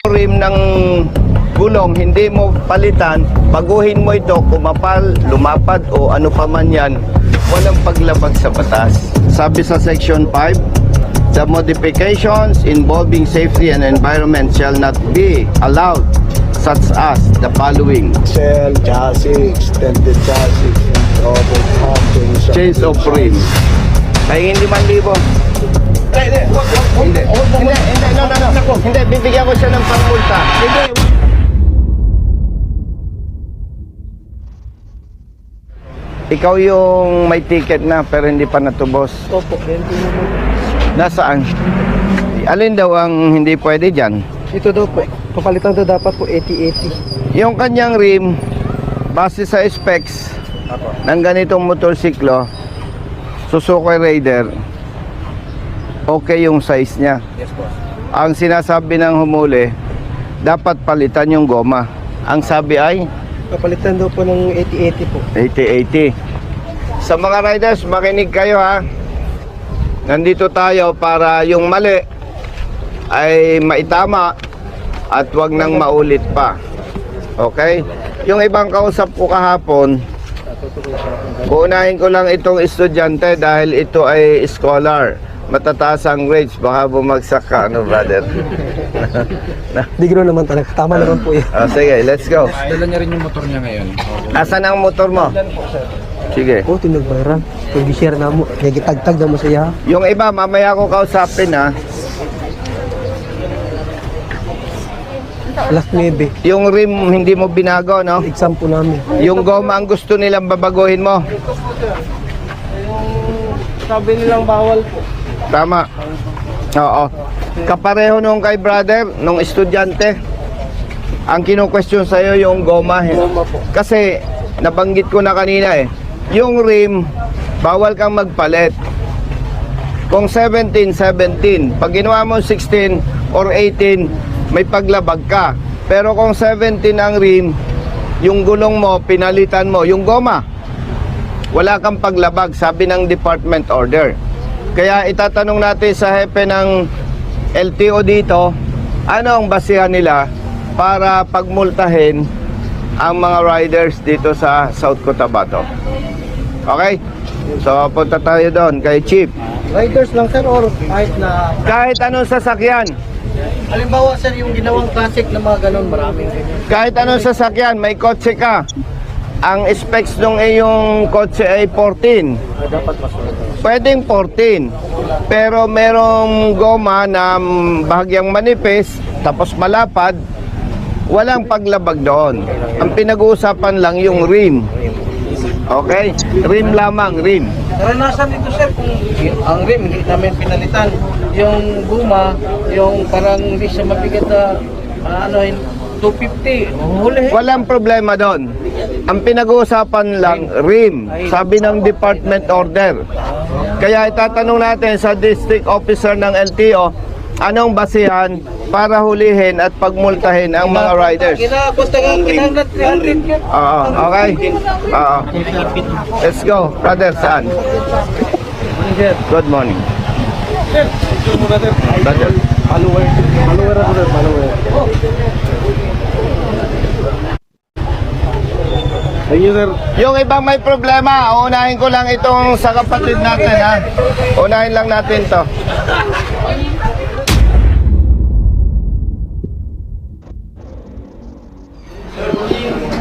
rim ng gulong, hindi mo palitan, baguhin mo ito, kumapal, lumapad o ano pa man yan, walang paglabag sa batas. Sabi sa Section 5, the modifications involving safety and environment shall not be allowed, such as the following: Cell, chassis, extended chassis, robot arm, change of rim. Ay, hindi 5,000. Hindi, no. Hindi, bibigyan ko siya ng pangmulta. Hindi. Ikaw yung may ticket na pero hindi pa natubos. Opo, 20 naman. Nasaan? Alin daw ang hindi pwede dyan? Ito daw po, papalitan daw dapat po 80-80. Yung kanyang rim, base sa specs ng ganitong motorsiklo, Suzuki Raider, okay yung size niya. Yes po. Ang sinasabi ng humuli, dapat palitan yung goma. Ang sabi ay Papalitan daw po ng 80-80 po. 80-80. Sa mga riders, makinig kayo ha. Nandito tayo para yung mali ay maitama at wag nang maulit pa. Okay? Yung ibang kausap ko kahapon, uunahin ko lang itong estudyante dahil ito ay scholar. Matataas ang grades, baka bumagsak ka, ano brother? Di gano'n naman talaga. Tama naman po yan. Sige, let's go. Dala niya rin yung motor niya ngayon. Asan ang motor mo? Sige. Oh, tinagbayran. Pag-share na mo. Nagitagtag na mo siya. Yung iba, mamaya ko kausapin ha. Last 9. Yung rim, hindi mo binago, no? Exam po namin. Yung goma ang gusto nilang babaguhin mo. Sabi nilang bawal po. Tama. Oo. Kapareho nung kay brother, nung estudyante. Ang kino-question sa'yo yung goma. Kasi, nabanggit ko na kanina eh. Yung rim, bawal kang magpalit. Kung 17, 17. Pag ginawa mo 16 or 18, may paglabag ka. Pero kung 17 ang rim, yung gulong mo, pinalitan mo. Yung goma, wala kang paglabag, sabi ng department order. Kaya itatanong natin sa hepe ng LTO dito, ano ang basihan nila para pagmultahin ang mga riders dito sa South Cotabato. Okay? So punta tayo doon kay Chief. Riders lang sir or kahit na... Kahit anong sasakyan, Halimbawa sir, yung ginawang classic na mga ganun, maraming ganyan. kahit anong sasakyan, may kotse ka. Ang specs ng iyong kotse ay 14. Dapat masunod. Pwedeng 14. Pero merong goma na bahagyang manipis, tapos malapad, walang paglabag doon. Ang pinag-uusapan lang yung rim. Okay? Rim lamang, rim. Naranasan ito sir, kung ang rim hindi namin pinalitan. Yung guma, yung parang hindi siya mabigat na 250. Huli. Walang problema doon. Ang pinag-uusapan lang, rim. Sabi ng department order. Kaya itatanong natin sa district officer ng LTO, anong basihan para hulihin at pagmultahin ang mga riders. Kinakuntagan, kinahanglan 300 yun. Oo, okay? Oo. Let's go. Brother, saan? Good morning. Brother. Follower ako sir, follower. Thank you, sir. Yung ibang may problema, unahin ko lang itong sa kapatid natin ha. Unahin lang natin to.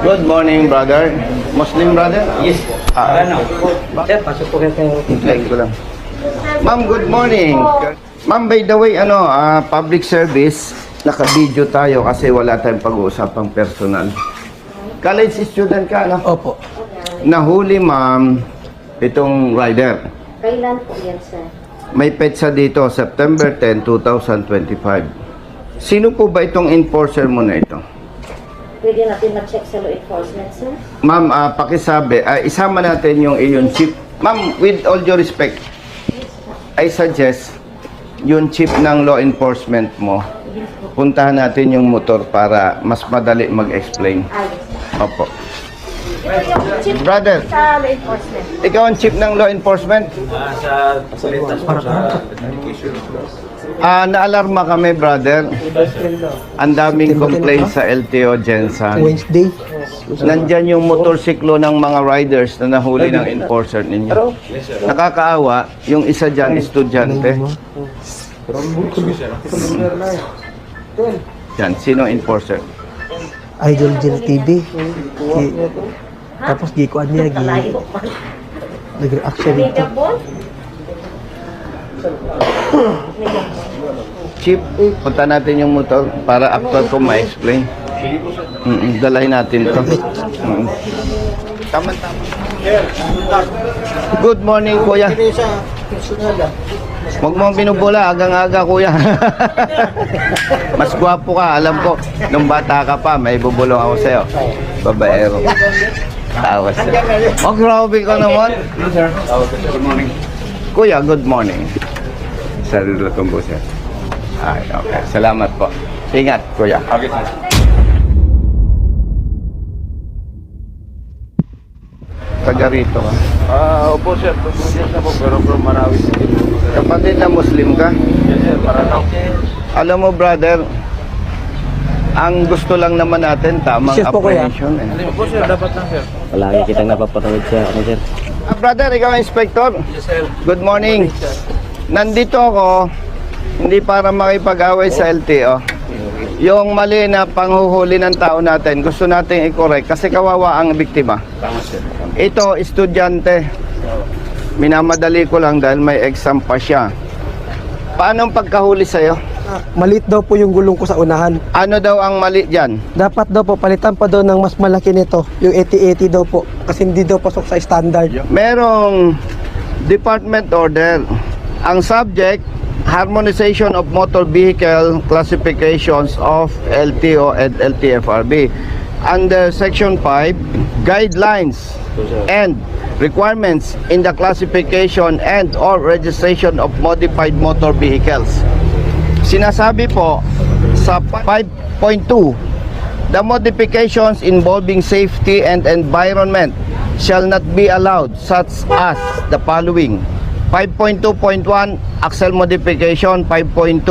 Good morning, brother. Muslim brother? Yes. Sir, pasok po kayo. Thank you lang. Ma'am, good morning. Ma'am, by the way, public service, naka-video tayo kasi wala tayong pag-uusapang personal. College student ka, no? Opo. Nahuli, ma'am, itong rider. Kailan po yan, sir? May petsa dito, September 10, 2025. Sino po ba itong enforcer mo na ito? Pwede natin ma-check sa law enforcement, sir? Ma'am, pakisabi, isama natin yung iyon chief. Ma'am, with all due respect, I suggest yung chief ng law enforcement mo, puntahan natin yung motor para mas madali mag-explain. Yes. Opo. Ito yung chief Brother, sa law enforcement. ikaw ang chief ng law enforcement? Naalarma kami, brother. Ang daming complaint sa LTO Jensen. Wednesday. Nandyan yung motorsiklo ng mga riders na nahuli ng enforcer ninyo. Nakakaawa, yung isa dyan, estudyante. Yan, sino enforcer? Idol Jill TV. Tapos gikuan niya, Kalayo pa. nag-reaction dito. Mega ball? Chief, punta natin yung motor para actual ko ma-explain. Dalahin natin to. Tama. Good morning, kuya. Huwag mo binubula, agang-aga, kuya. Mas gwapo ka, alam ko. Nung bata ka pa, may bubulong ako sa'yo. Babaero. Tawas. Oh, grabe ka naman. Good morning. Kuya, good morning. Saludo kong po, sir. Ay, okay. Salamat po. Ingat, kuya. Okay. Taga rito ka. Opo sir, tutusin na po pero from Marawi City. Kapatid na Muslim ka? Yes sir, para lang. Alam mo, brother, ang gusto lang naman natin, tamang Chef po, kuya. apprehension. Opo sir, dapat lang sir. Palagi kitang napapatawid sa ano, sir. Brother, ikaw ang inspector? Yes sir. Good morning. Nandito ako, hindi para makipag-away sa LTO. Yung mali na panghuhuli ng tao natin, gusto natin i-correct kasi kawawa ang biktima. Tama sir. Ito, estudyante. Minamadali ko lang dahil may exam pa siya. Paano ang pagkahuli sa'yo? Malit daw po yung gulong ko sa unahan. Ano daw ang mali dyan? Dapat daw po palitan pa daw ng mas malaki nito. Yung 80-80 daw po. Kasi hindi daw pasok sa standard. Merong department order. Ang subject, Harmonization of Motor Vehicle Classifications of LTO and LTFRB. Under Section 5, Guidelines and Requirements in the Classification and or Registration of Modified Motor Vehicles. Sinasabi po sa 5.2, the modifications involving safety and environment shall not be allowed such as the following. 5.2.1 axle modification, 5.2.2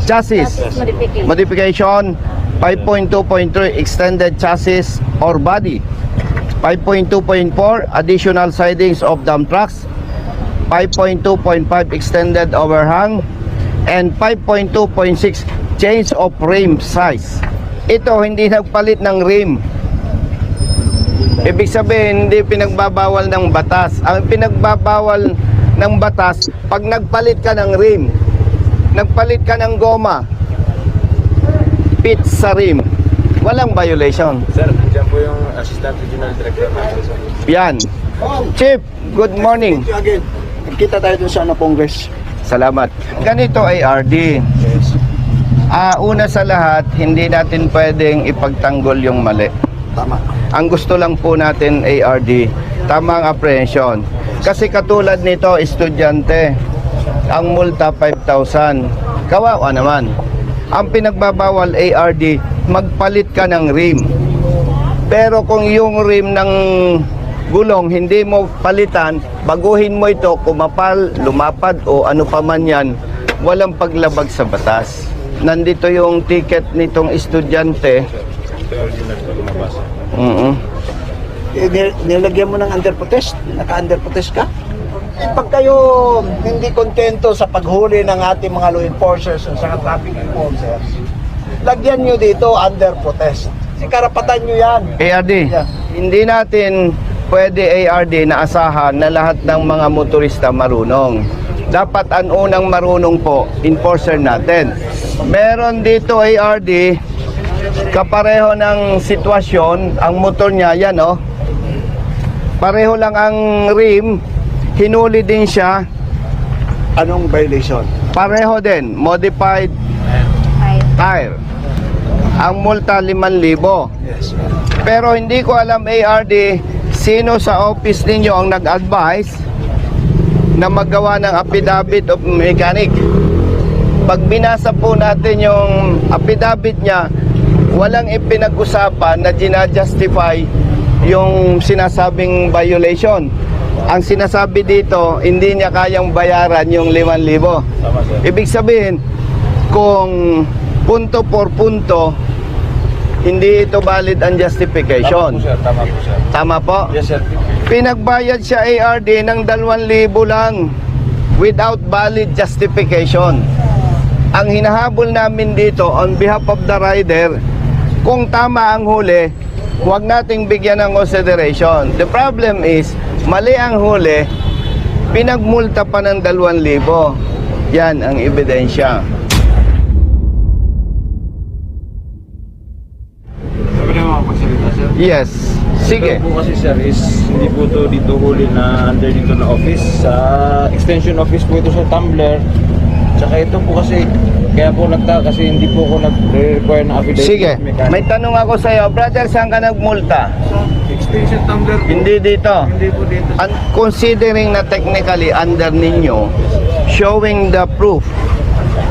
chassis modification, 5.2.3 extended chassis or body, 5.2.4 additional sidings of dump trucks, 5.2.5 extended overhang, and 5.2.6 change of rim size. Ito hindi nagpalit ng rim. Ibig sabihin, hindi pinagbabawal ng batas. Ang pinagbabawal ng batas, pag nagpalit ka ng rim, nagpalit ka ng goma, pit sa rim, walang violation. Sir, dyan po yung Assistant Regional Director natin sir. Yan. Chief, good morning. Again, kita tayo dun sa Congress. Salamat. Ganito ay RD. Yes. Una sa lahat, hindi natin pwedeng ipagtanggol yung mali. Tama. Ang gusto lang po natin ARD, tamang apprehension. Kasi katulad nito, estudyante, ang multa 5,000. Kawawa naman. Ang pinagbabawal ARD, magpalit ka ng rim. Pero kung yung rim ng gulong hindi mo palitan, baguhin mo ito, kumapal, lumapad o ano pa man yan, walang paglabag sa batas. Nandito yung ticket nitong estudyante. Nilagyan mo ng under protest, naka-under protest ka. Pag kayo hindi kontento sa paghuli ng ating mga law enforcers at saka traffic enforcers, lagyan nyo dito under protest. Kasi karapatan nyo yan. ARD, Yeah. hindi natin pwede ARD na asahan na lahat ng mga motorista marunong. Dapat ang unang marunong po, enforcer natin. Meron dito ARD, kapareho ng sitwasyon, ang motor niya, yan oh. Pareho lang ang rim, hinuli din siya, Anong violation? pareho din, modified tire. Ang multa 5,000. Yes. Pero hindi ko alam ARD, sino sa office ninyo ang nag-advise na magawa ng affidavit of mechanic. Pag binasa po natin yung affidavit niya, walang ipinag-usapan na gina-justify yung sinasabing violation. ang sinasabi dito, hindi niya kayang bayaran yung 5,000. Ibig sabihin, kung punto por punto, hindi ito valid ang justification. Tama po, sir. Tama po? Yes, sir. Pinagbayad siya ARD ng 2,000 lang without valid justification. Ang hinahabol namin dito on behalf of the rider, kung tama ang huli, huwag nating bigyan ng consideration. The problem is, mali ang huli, pinagmulta pa ng 2,000. Yan ang ebidensya. Sabi na mga pagsalita, sir. Yes. Sige. Ito po kasi, sir, is hindi po ito dito huli na under dito na office. Sa extension office po ito sa Tumblr. Tsaka ito po kasi, kaya po nagtaka kasi hindi po ako nag-require ng affidavit. Sige. of mechanic. May tanong ako sa iyo, brother, saan ka nagmulta? Extension Tumblr po. Hindi dito. Hindi po dito. Considering na technically under ninyo, showing the proof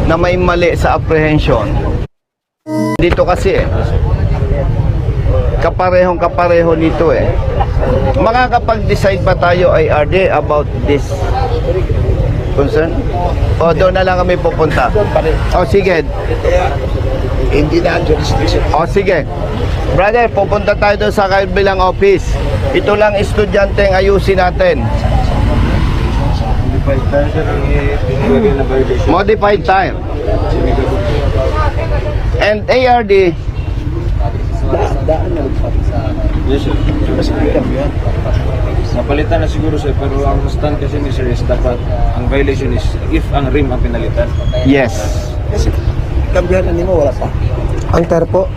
na may mali sa apprehension. Dito kasi kapareho nito eh. Makakapag-decide ba tayo IRD about this concern? O doon na lang kami pupunta? O sige. Hindi na ang jurisdiction. O sige. Brother, pupunta tayo doon sa kabilang office. Ito lang estudyante ang ayusin natin. Modified tire, sir, ang tinigyan na violation. Modified tire. And ARD, Yes, sir. Napalitan na siguro, sir, pero ang stand kasi ni sir is dapat ang violation is if ang rim ang pinalitan. yes. Kasi kambihan na mo, wala pa. Ang tire po?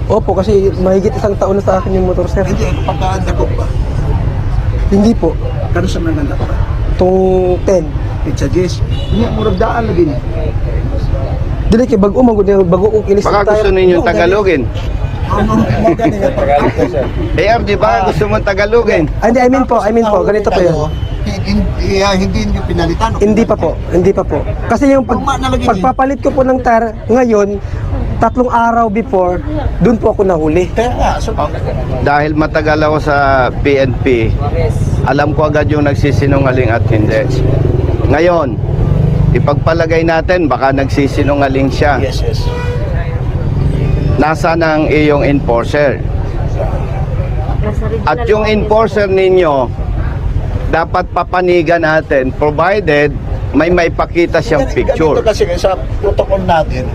Opo, kasi mahigit 1 taon na sa akin yung motor, sir. Hindi, pagkaanda ko pa. Hindi po. Kano sa mga ganda pa? Itong 10. Pizza Jess. Hindi, murag daan lagi niya. Dili kay bago kong ilis Baka ng tire. gusto ninyo Tagalogin. Tagalog po, sir. ARD, baka gusto mo Tagalogin. Ah, hindi, I mean po, ganito po yun. Hindi nyo pinalitan. Hindi pa po. Kasi yung Tama na lagi pagpapalit ko po ng tire ngayon, 3 araw before, dun po ako nahuli. Kaya nga, so, Dahil matagal ako sa PNP, alam ko agad yung nagsisinungaling at hindi. Ngayon, ipagpalagay natin, baka nagsisinungaling siya. yes. Nasaan ang iyong enforcer? Nasa regional At yung office. enforcer ninyo, dapat papanigan natin, provided may maipakita siyang picture. Ganito kasi sa protocol natin,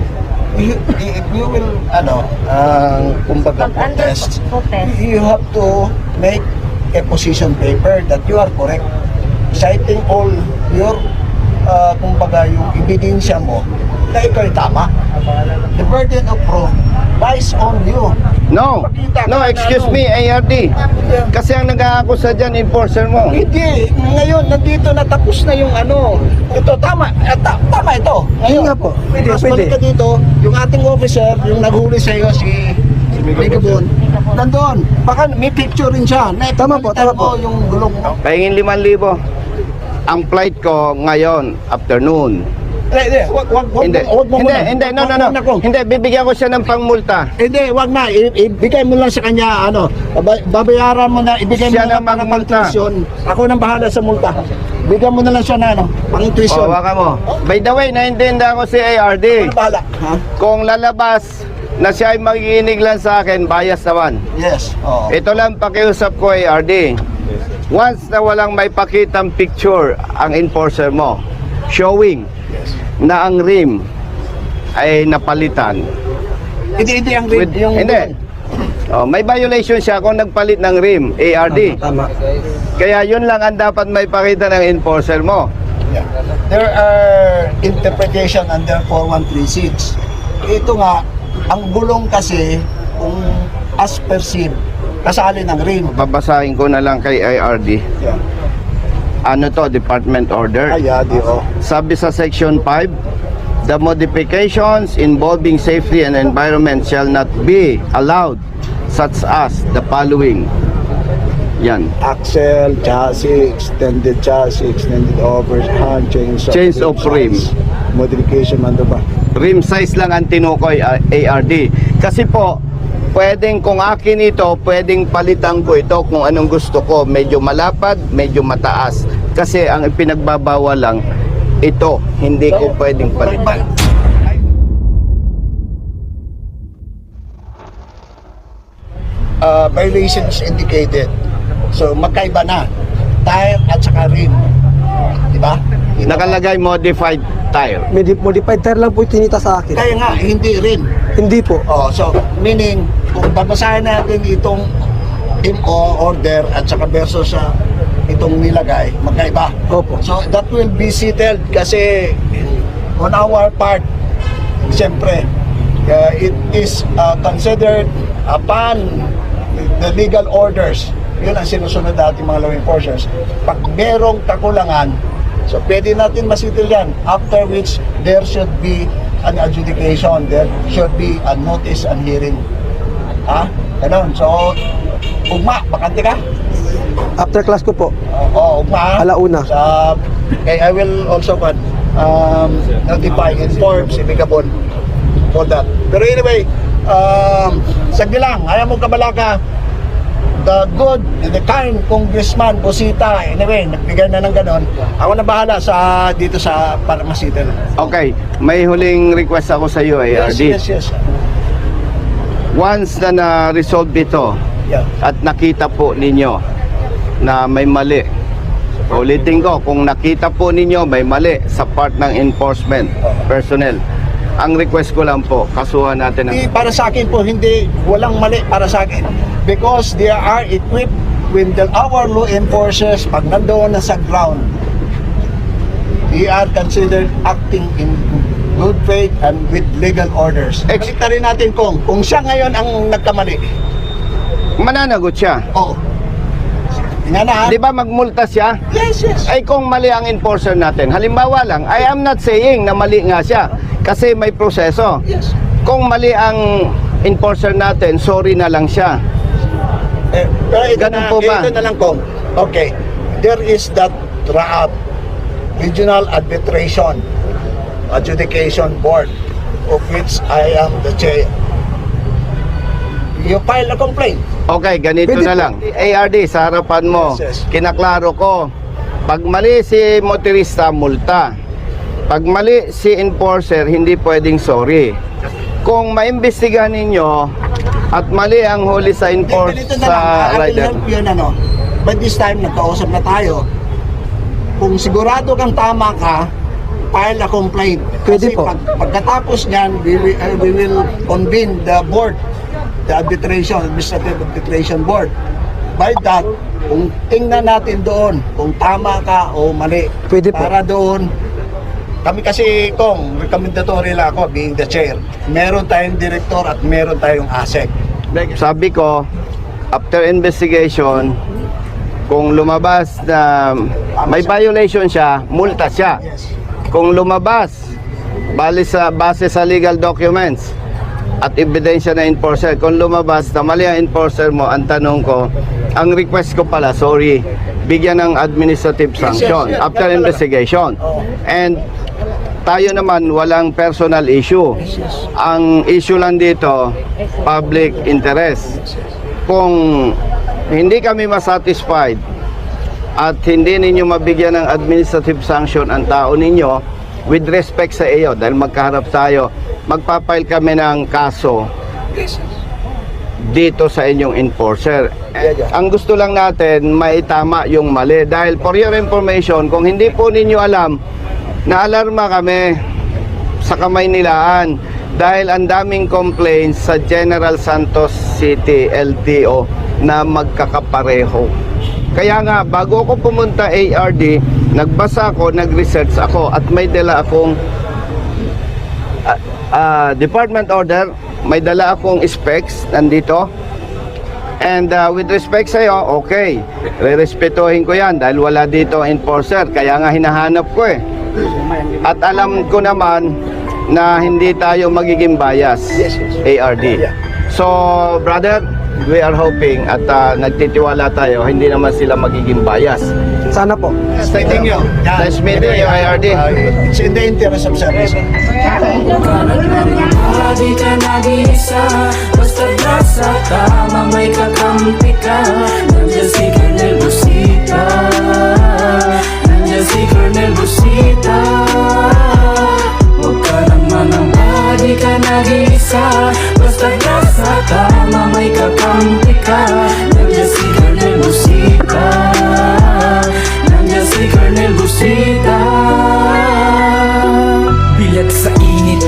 if you will, kumbaga Pag-under protest, protest. you have to make a position paper that you are correct. Citing all your, kumbaga, yung ebidensya mo na ikaw ay tama. The burden of proof lies on you. No, excuse me, ARD. Kasi ang nag-aakusa dyan, enforcer mo. Hindi, ngayon, nandito na tapos na yung ito, tama, tama ito. Yun nga po, Pwede. pwede. Balik ka dito, yung ating officer, yung naghuli sa iyo, si Migabon, nandun. Baka may picture rin siya. Na Tama po, tama po. Yung gulong mo. Pahingin 5,000. Ang flight ko ngayon, afternoon. Hindi, wag Hindi, mo muna. no. Wag na ko. Hindi, bibigyan ko siya ng pangmulta. Hindi, wag na. Ibigay mo lang sa kanya, babayaran mo na, ibigay mo Siya na na lang para magmulta. pang-tuition. Ako nang bahala sa multa. Bigyan mo na lang siya na, pang-tuition. O, waka mo. By the way, naiintindihan ko si ARD. Ako bahala. Ha? Kung lalabas na siya ay magiginig lang sa akin, bias naman. Yes. Oo. Ito lang pakiusap ko, ARD. Once na walang may pakitang picture ang enforcer mo, showing na ang rim ay napalitan. Hindi ang rim. Hindi. Oh, may violation siya kung nagpalit ng rim, ARD. Tama. Kaya yun lang ang dapat may pakita ng enforcer mo. Yeah. There are interpretation under 4136. Ito nga, ang gulong kasi, kung as perceived, kasali ng rim. Babasahin ko na lang kay ARD. Yeah. Ano to, department order? Sabi sa section 5, the modifications involving safety and environment shall not be allowed, such as the following. Yan. Axle, chassis, extended overhand, Change of rim. Modification man ba? Rim size lang ang tinukoy, ARD. Kasi po, pwedeng kung akin ito, pwedeng palitan ko ito kung anong gusto ko. Medyo malapad, medyo mataas. Kasi ang ipinagbabawal lang, ito, hindi ko pwedeng palitan. Violations indicated. So magkaiba na. Tire at saka rim. Di ba? Nakalagay modified tire. Modified tire lang po yung tinita sa akin. Kaya nga, hindi rim. Hindi po. Oh, so meaning kung babasahin natin itong MO order at saka versus sa itong nilagay, magkaiba. Opo. So that will be settled kasi on our part, siyempre, it is considered upon the legal orders. Yun ang sinusunod natin mga law enforcers. Pag merong kakulangan, so pwede natin masitil yan. After which, there should be an adjudication. There should be a notice and hearing. Ha? Ganon. So, ugma, bakante ka? After class ko po. Ugma. Alauna. Okay, I will also notify, inform si Bigabon for that. Pero anyway, sagdi lang, ayaw mo kabalaka, the good, the kind Congressman Busita, anyway, nagbigay na ng ganon. Ako na bahala dito sa para masitin. Okay, may huling request ako sa iyo, ARD. Yes. Once na na-resolve ito, Yeah. at nakita po ninyo na may mali, ulitin ko, kung nakita po ninyo may mali sa part ng enforcement personnel, ang request ko lang po, kasuhan natin Hindi, ang... para sa akin po, hindi, walang mali para sa akin. Because they are equipped with our law enforcers pag nandoon na sa ground. They are considered acting in good faith and with legal orders. Exita rin natin kung siya ngayon ang nagkamali. Mananagot siya. Oh. Tingnan na. Di ba magmulta siya? Yes. Ay kung mali ang enforcer natin, halimbawa lang, I am not saying na mali nga siya, kasi may proseso. Yes. Kung mali ang enforcer natin, sorry na lang siya. Pero ito Ganun po ba? Ito na lang kung, okay, there is that RAAB, Regional Arbitration Adjudication Board, of which I am the chair. You file a complaint. Okay, ganito Pwede na lang. ARD, sa harapan mo, Yes. kinaklaro ko, pag mali si motorista, multa. Pag mali si enforcer, hindi pwedeng sorry. Kung maimbestigahan ninyo at mali ang huli sa Ganito na lang, sa I will rider. help you But this time, nagkausap na tayo. Kung sigurado kang tama ka, file a complaint. Pwede Kasi po. Pagkatapos niyan, we will convene the board, the administrative arbitration board. By that, kung tingnan natin doon, kung tama ka o mali, Pwede po. para doon, kami kasi kung recommendatory lang ako being the chair, meron tayong director at meron tayong ASEC. Sabi ko, after investigation, kung lumabas na may violation siya, multa siya. Yes. Kung lumabas, base sa legal documents at ebidensya na enforcer, kung lumabas na mali ang enforcer mo, ang tanong ko, ang request ko pala, sorry, bigyan ng administrative sanction yes. after investigation. And tayo naman, walang personal issue. Ang issue lang dito, public interest. Kung hindi kami masatisfied at hindi ninyo mabigyan ng administrative sanction ang tao ninyo, with respect sa iyo, dahil magkaharap tayo, magpapile kami ng kaso dito sa inyong enforcer. Ang gusto lang natin, maitama yung mali. Dahil for your information, kung hindi po ninyo alam, naalarma kami sa Kamay Nilaan dahil ang daming complaints sa General Santos City LTO na magkakapareho. Kaya nga, bago ako pumunta ARD, nagbasa ako, nag-research ako at may dala akong department order, may dala akong specs nandito. And with respect sa iyo, okay, re-respetuhin ko yan dahil wala dito enforcer, kaya nga hinahanap ko eh. At alam ko naman na hindi tayo magiging bias, ARD. So, brother, we are hoping at nagtitiwala tayo, hindi naman sila magiging bias. Sana po. Meeting nyo. Yan. Nice meeting you, IRD. It's in the interest of service. Di ka nag-iisa, basta sa tama may kakampi ka. Nandiyan si Colonel Busita, nandiyan si Colonel Busita. Huwag ka nang manamba, di ka nag-iisa, basta sa tama may kakampi ka. Nandiyan si Colonel Busita, nandiyan si Colonel Busita. Bilag sa init,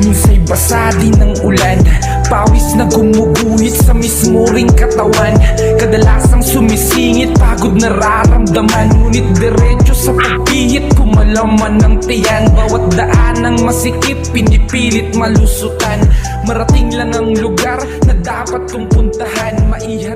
minsa'y basa din ng ulan. Pawis na gumuguhit sa mismo ring katawan. Kadalasang sumisingit, pagod nararamdaman. Ngunit diretso sa pagpihit, kumalaman ng tiyan. Bawat daan ng masikip, pinipilit malusutan. Marating lang ang lugar na dapat kong puntahan. Maiharap